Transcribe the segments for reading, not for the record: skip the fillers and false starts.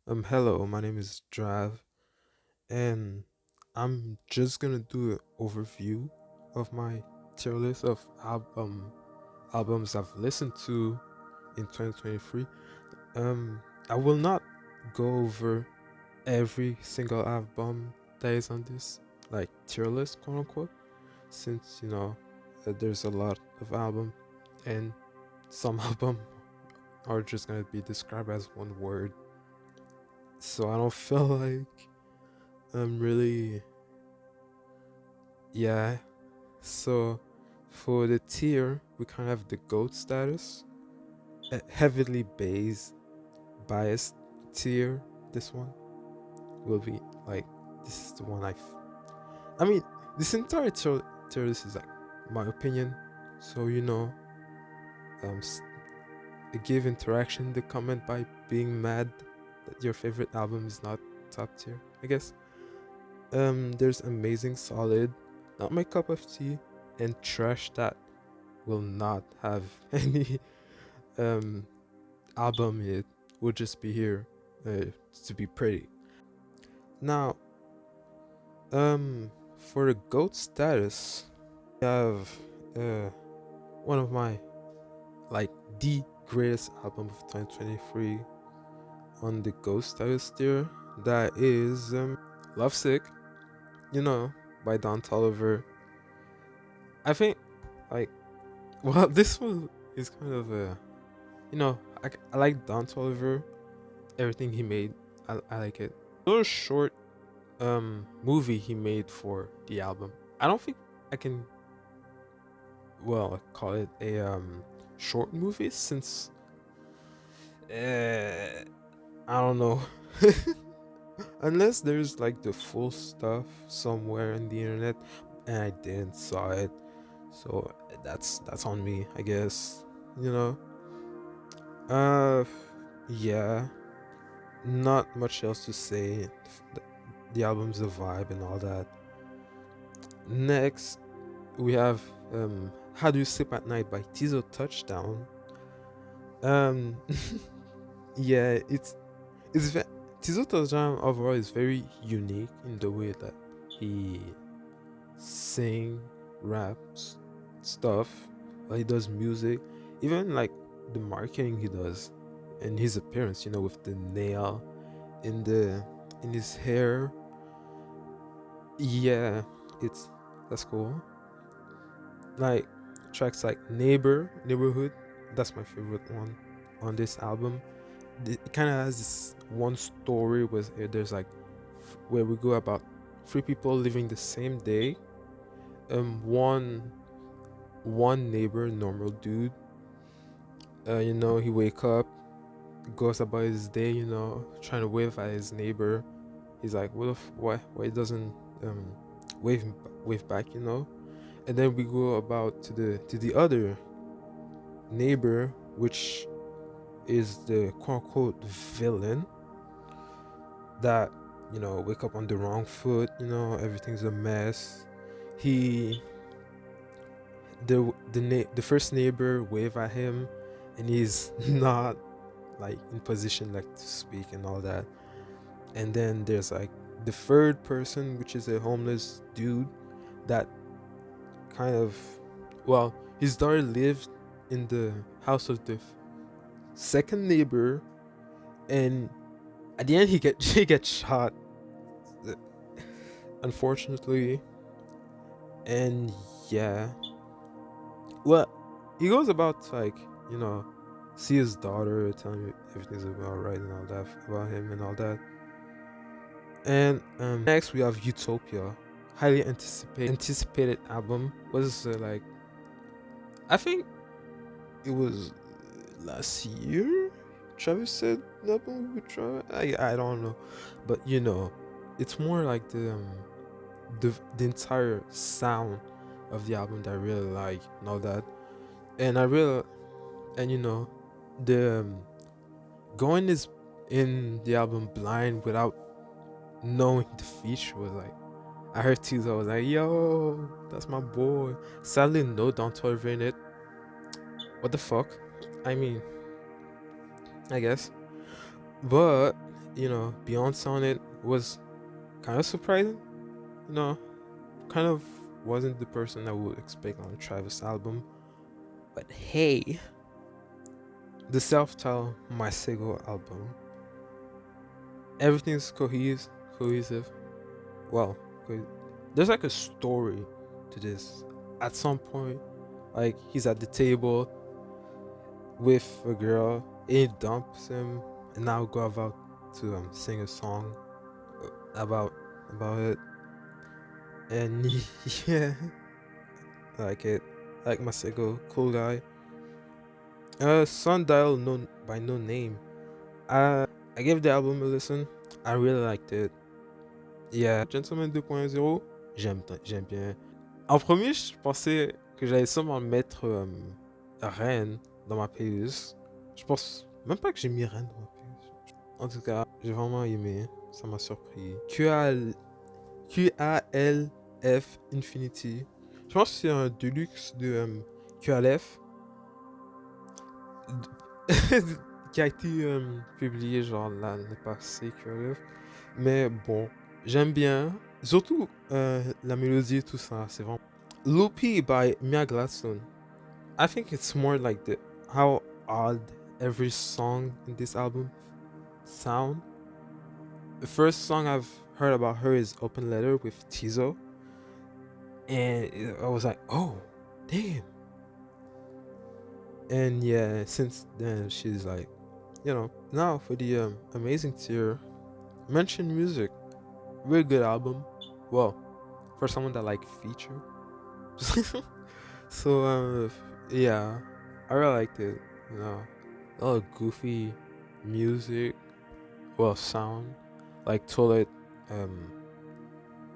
Hello, my name is Drav, and I'm just gonna do an overview of my tier list of albums I've listened to in 2023. I will not go over every single album that is on this like tier list, quote unquote, since there's a lot of album, and some album are just gonna be described as one word, so I don't feel like I'm really. Yeah. So for the tier, we kind of have the GOAT status, a heavily biased tier. This one will be like, this is the one I mean, this entire tier list is like my opinion. So um, s- give interaction the comment by being mad that your favorite album is not top tier. I guess. There's amazing, solid, not my cup of tea, and trash that will not have any um album in it. Will just be here to be pretty. Now, for the GOAT status, I have uh one of my like the greatest album of 2023 on the GOAT status there. That is Lovesick, by Don Toliver. I think like well this one is kind of a I like Don Toliver, everything he made. I like it. A little short movie he made for the album. I don't think I can call it a short movie since I don't know. Unless there's like the full stuff somewhere in the internet and I didn't saw it. So that's on me, I guess. You know. Uh yeah. Not much else to say. The album's a vibe and all that. Next, we have How Do You Sleep at Night by Tizo Touchdown. Um, yeah, it's ve- Tizo Touchdown overall is very unique in the way that he sing, raps, stuff. He does music, even like the marketing he does, and his appearance. With the nail in the in his hair. Yeah, it's that's cool. Like tracks like Neighborhood, that's my favorite one on this album. It kind of has this one story there's like where we go about three people living the same day. One neighbor, normal dude. He wake up, goes about his day. Trying to wave at his neighbor. He's like, what if why he doesn't um wave wave back? And then we go about to the other neighbor, which is the quote unquote villain that wake up on the wrong foot. Everything's a mess. He the first neighbor wave at him, and he's not like in position like to speak and all that. And then there's like the third person, which is a homeless dude that kind of his daughter lived in the house of the second neighbor, and at the end he gets shot, uh, unfortunately. And yeah, well, he goes about to, like, see his daughter, tell him everything's all right and all that about him and all that. And next we have Utopia, highly anticipated album. Was like, I think it was last year. Travis said the album would try. I don't know, but it's more like the entire sound of the album that I really like and all that. And I really and the going is in the album blind without knowing the feature was like, I heard Tizo, I was like, yo, that's my boy. Sadly, no Don Toliver in it. What the fuck? I mean, I guess. But Beyonce on it was kind of surprising. You know, kind of wasn't the person I would expect on a Travis album. But hey, the self-titled My Sego album, everything's cohesive. Well, there's like a story to this. At some point, like he's at the table with a girl, and he dumps him, and now go about to sing a song about it, and yeah, I like it. I like Masego, cool guy. Sundial, no by no name. I gave the album a listen. I really liked it. Yeah, Gentleman 2.0, j'aime bien. En premier, je pensais que j'allais sûrement mettre Rennes dans ma playlist. Je pense même pas que j'ai mis Rennes dans ma playlist. En tout cas, j'ai vraiment aimé. Ça m'a surpris. QALF Infinity. Je pense que c'est un deluxe de QALF qui a été publié genre l'année passée, QALF. Mais bon, j'aime bien. Surtout la mélodie et tout ça. C'est vraiment. Loopy by Mia Gladstone. I think it's more like how odd every song in this album sound. The first song I've heard about her is Open Letter with Tizo. And I was like, oh, damn. And yeah, since then she's like, now for the amazing tier, Mention Music, really good album. Well, for someone that like feature. So yeah, I really liked it. A lot of goofy music, well, sound, like Toilet, um,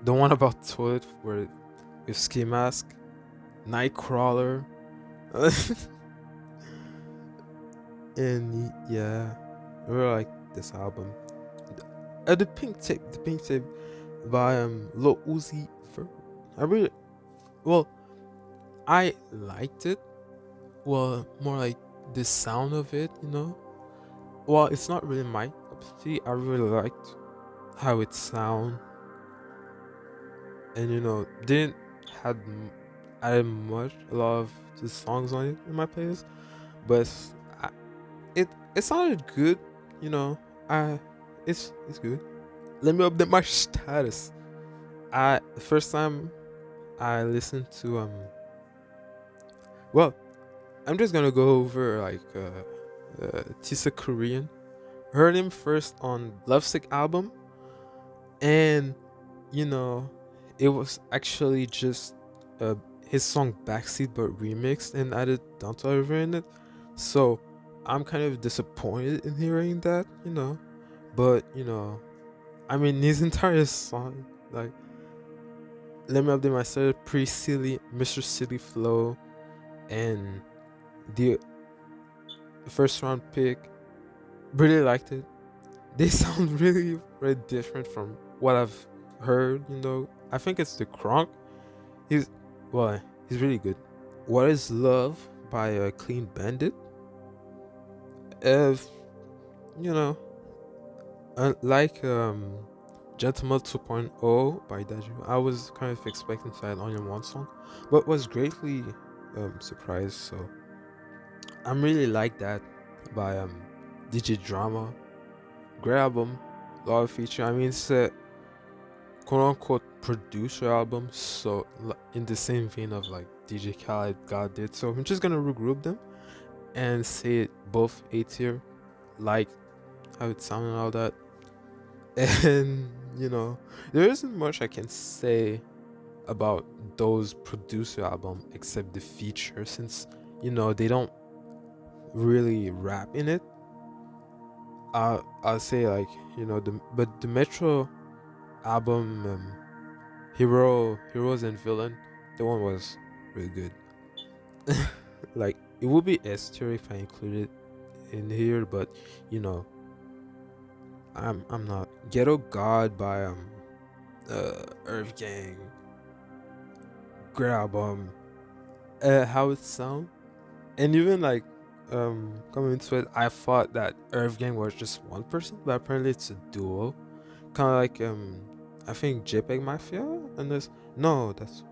the one about Toilet where with Ski Mask, Nightcrawler, and yeah, I really like this album. The Pink Tape by Lil Uzi Vert. I really, well, I liked it. Well, more like the sound of it. Well, it's not really my cup of tea. I really liked how it sound, and didn't had added a lot of the songs on it in my playlist, but I, it sounded good. You know, I it's good. Let me update my status. The first time I listened to well, I'm just gonna go over like Tisa Korean. Heard him first on Lovesick album, and you know, it was actually just uh, his song Backseat but remixed and added Dante Oliver in it. So I'm kind of disappointed in hearing that. But I mean his entire song, like, let me update myself, Pre Silly, Mr. Silly Flow, and the first round pick. Really liked it. They sound really, very different from what I've heard. I think it's the Kronk. He's well, he's really good. What is Love by Clean Bandit? Uh, you know, like Gentleman 2.0 by Daju. I was kind of expecting to add only one song, but was greatly surprised. So I'm really like that by DJ Drama. Great album, a lot of feature. I mean, it's a quote unquote producer album, so in the same vein of like DJ Khaled, God did. So I'm just gonna regroup them and say it both A tier, like how it sounded and all that. And there isn't much I can say about those producer album except the feature, since they don't really rap in it. I'll say like the Metro album, Heroes and Villain, the one was really good. Like, it would be S tier if I included it in here, but you know I'm not. Ghetto God by Earth Gang, great album. How it sound, and even like coming into it, I thought that Earth Gang was just one person, but apparently it's a duo. Kind of like I think JPEG Mafia and this. No, that's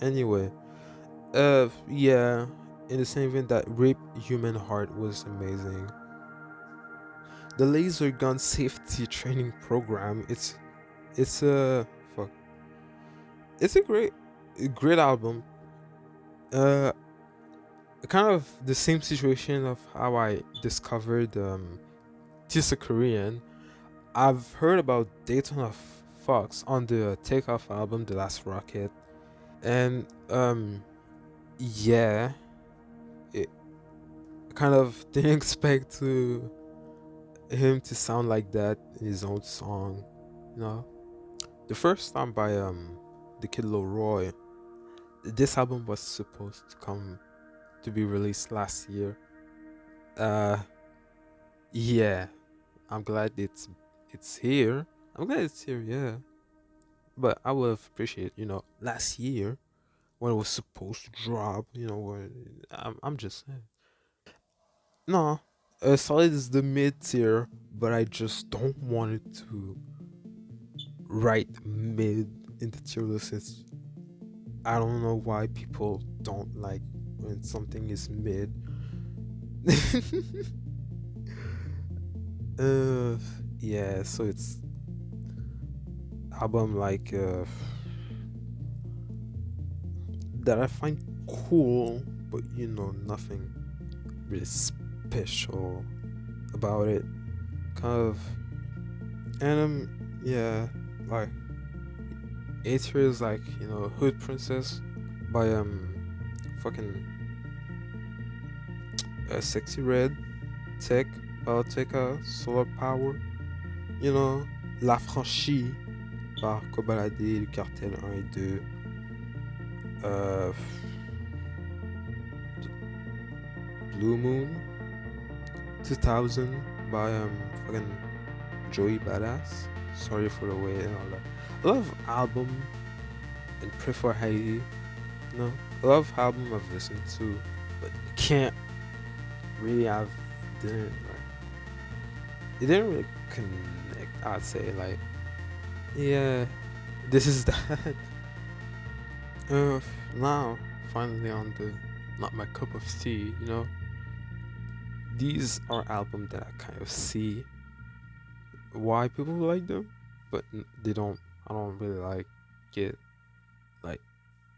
anyway. Yeah. In the same vein that Rape Human Heart was amazing. The laser gun safety training program. It's a fuck. It's a great album. Uh, kind of the same situation of how I discovered Tisa Korean. I've heard about Daytona Fox on the Takeoff album, The Last Rocket, and yeah, it kind of didn't expect to him to sound like that in his own song, you know. The first time by the Kid Leroy. This album was supposed to come to be released last year. Uh, yeah, I'm glad it's here. I'm glad it's here. Yeah, but I would have appreciated, last year when it was supposed to drop. I'm just saying. No, Solid is the mid tier, but I just don't want it to write mid in the tier list. I don't know why people don't like when something is mid. uh, yeah, so it's album like that I find cool, but nothing really special about it. Kind of, and yeah, like Aether is like Hood Princess by fucking Sexy Red, Tech, Biotech, Solar Power, La Franchie par Kobalade, le Cartel 1 et 2, euh, Blue Moon, 2000 by fucking Joey Badass. Sorry for the wait and all that. A lot of album and Prefer Haiti, a lot of album I've listened to, but can't really have didn't like it didn't really connect. I'd say like yeah, this is that. Uh, Now finally on the not my cup of tea. These are albums that I kind of see why people like them, but they don't. I don't really like it. Like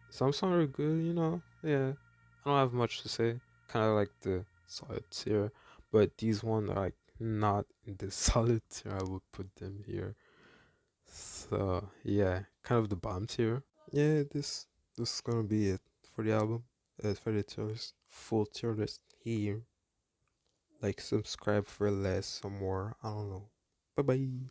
some songs are good, Yeah, I don't have much to say. Kind of like the solid tier, but these ones are like not in the solid tier. I would put them here. So yeah, kind of the bottom tier. Yeah, this is gonna be it for the album. For the tier list, full tier list here. Like subscribe for less or more. I don't know. Bye bye.